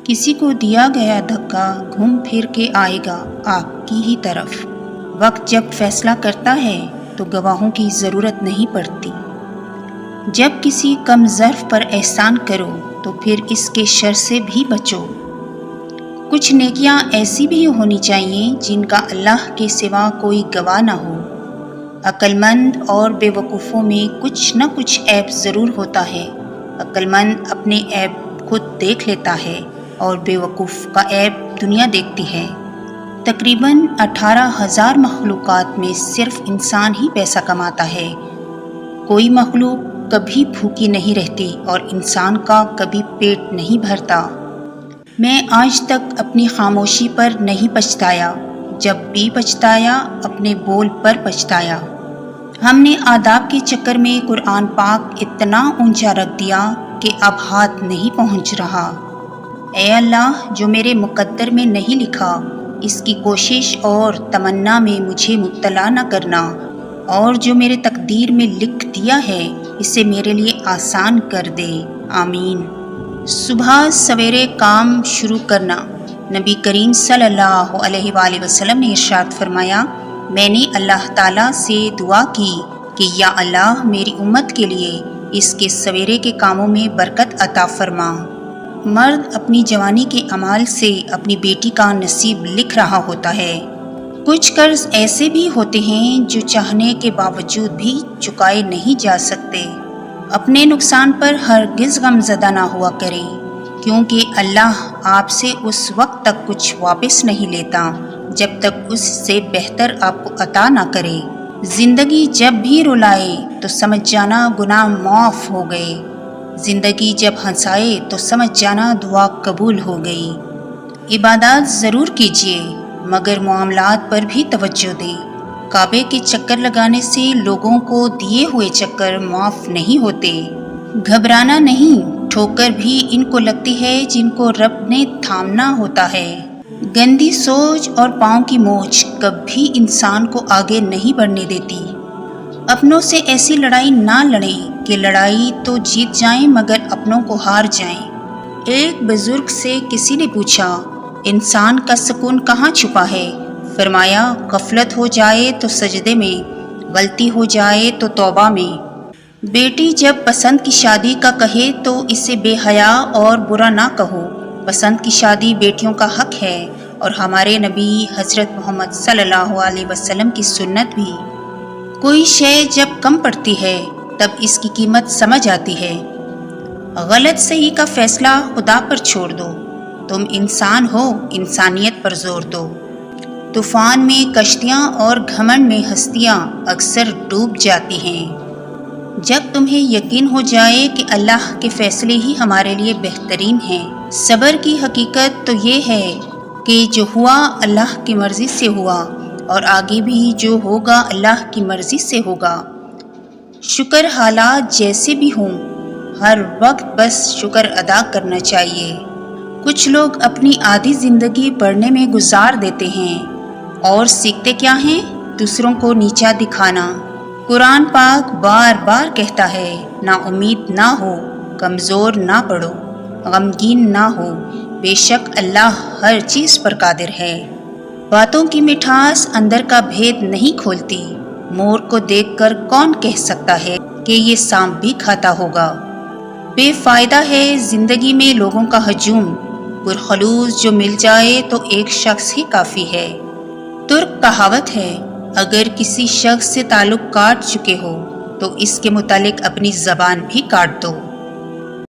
کسی کو دیا گیا دھکا گھوم پھر کے آئے گا آپ کی ہی طرف۔ وقت جب فیصلہ کرتا ہے تو گواہوں کی ضرورت نہیں پڑتی۔ جب کسی کم ظرف پر احسان کرو تو پھر اس کے شر سے بھی بچو۔ کچھ نیکیاں ایسی بھی ہونی چاہیے جن کا اللہ کے سوا کوئی گواہ نہ ہو۔ عقل مند اور بے وقوفوں میں کچھ نہ کچھ عیب ضرور ہوتا ہے۔ عقل مند اپنے عیب خود دیکھ لیتا ہے اور بے وقوف کا عیب دنیا دیکھتی ہے۔ تقریباً 18,000 مخلوقات میں صرف انسان ہی پیسہ کماتا ہے۔ کوئی مخلوق کبھی بھوکی نہیں رہتی اور انسان کا کبھی پیٹ نہیں بھرتا۔ میں آج تک اپنی خاموشی پر نہیں پچھتایا، جب بھی پچھتایا اپنے بول پر پچھتایا۔ ہم نے آداب کے چکر میں قرآن پاک اتنا اونچا رکھ دیا کہ اب ہاتھ نہیں پہنچ رہا۔ اے اللہ، جو میرے مقدر میں نہیں لکھا اس کی کوشش اور تمنا میں مجھے مبتلا نہ کرنا، اور جو میرے تقدیر میں لکھ دیا ہے اسے میرے لیے آسان کر دے، آمین۔ صبح سویرے کام شروع کرنا۔ نبی کریم صلی اللہ علیہ وآلہ وسلم نے ارشاد فرمایا، میں نے اللہ تعالیٰ سے دعا کی کہ یا اللہ میری امت کے لیے اس کے سویرے کے کاموں میں برکت عطا فرما۔ مرد اپنی جوانی کے اعمال سے اپنی بیٹی کا نصیب لکھ رہا ہوتا ہے۔ کچھ قرض ایسے بھی ہوتے ہیں جو چاہنے کے باوجود بھی چکائے نہیں جا سکتے۔ اپنے نقصان پر ہرگز غمزدہ نہ ہوا کریں، کیونکہ اللہ آپ سے اس وقت تک کچھ واپس نہیں لیتا جب تک اس سے بہتر آپ کو عطا نہ کرے۔ زندگی جب بھی رلائے تو سمجھ جانا گناہ معاف ہو گئے، زندگی جب ہنسائے تو سمجھ جانا دعا قبول ہو گئی۔ عبادات ضرور کیجیے مگر معاملات پر بھی توجہ دیں۔ کعبے کے چکر لگانے سے لوگوں کو دیے ہوئے چکر معاف نہیں ہوتے۔ گھبرانا نہیں، ٹھوکر بھی ان کو لگتی ہے جن کو رب نے تھامنا ہوتا ہے۔ گندی سوچ اور پاؤں کی موچ کبھی انسان کو آگے نہیں بڑھنے دیتی۔ اپنوں سے ایسی لڑائی نہ لڑیں کہ لڑائی تو جیت جائیں مگر اپنوں کو ہار جائیں۔ ایک بزرگ سے کسی نے پوچھا، انسان کا سکون کہاں چھپا ہے؟ فرمایا، غفلت ہو جائے تو سجدے میں، غلطی ہو جائے تو توبہ میں۔ بیٹی جب پسند کی شادی کا کہے تو اسے بے حیا اور برا نہ کہو۔ پسند کی شادی بیٹیوں کا حق ہے اور ہمارے نبی حضرت محمد صلی اللہ علیہ وسلم کی سنت بھی۔ کوئی شے جب کم پڑتی ہے تب اس کی قیمت سمجھ آتی ہے۔ غلط صحیح کا فیصلہ خدا پر چھوڑ دو، تم انسان ہو، انسانیت پر زور دو۔ طوفان میں کشتیاں اور گھمنڈ میں ہستیاں اکثر ڈوب جاتی ہیں۔ جب تمہیں یقین ہو جائے کہ اللہ کے فیصلے ہی ہمارے لیے بہترین ہیں۔ صبر کی حقیقت تو یہ ہے کہ جو ہوا اللہ کی مرضی سے ہوا اور آگے بھی جو ہوگا اللہ کی مرضی سے ہوگا۔ شکر حالات جیسے بھی ہوں، ہر وقت بس شکر ادا کرنا چاہیے۔ کچھ لوگ اپنی آدھی زندگی پڑھنے میں گزار دیتے ہیں اور سیکھتے کیا ہیں؟ دوسروں کو نیچا دکھانا۔ قرآن پاک بار بار کہتا ہے، نا امید نہ ہو، کمزور نہ پڑو، غمگین نہ ہو، بے شک اللہ ہر چیز پر قادر ہے۔ باتوں کی مٹھاس اندر کا بھید نہیں کھولتی۔ مور کو دیکھ کر کون کہہ سکتا ہے کہ یہ سانپ بھی کھاتا ہوگا؟ بے فائدہ ہے زندگی میں لوگوں کا ہجوم، پرخلوص جو مل جائے تو ایک شخص ہی کافی ہے۔ ترک کہاوت ہے، اگر کسی شخص سے تعلق کاٹ چکے ہو تو اس کے متعلق اپنی زبان بھی کاٹ دو۔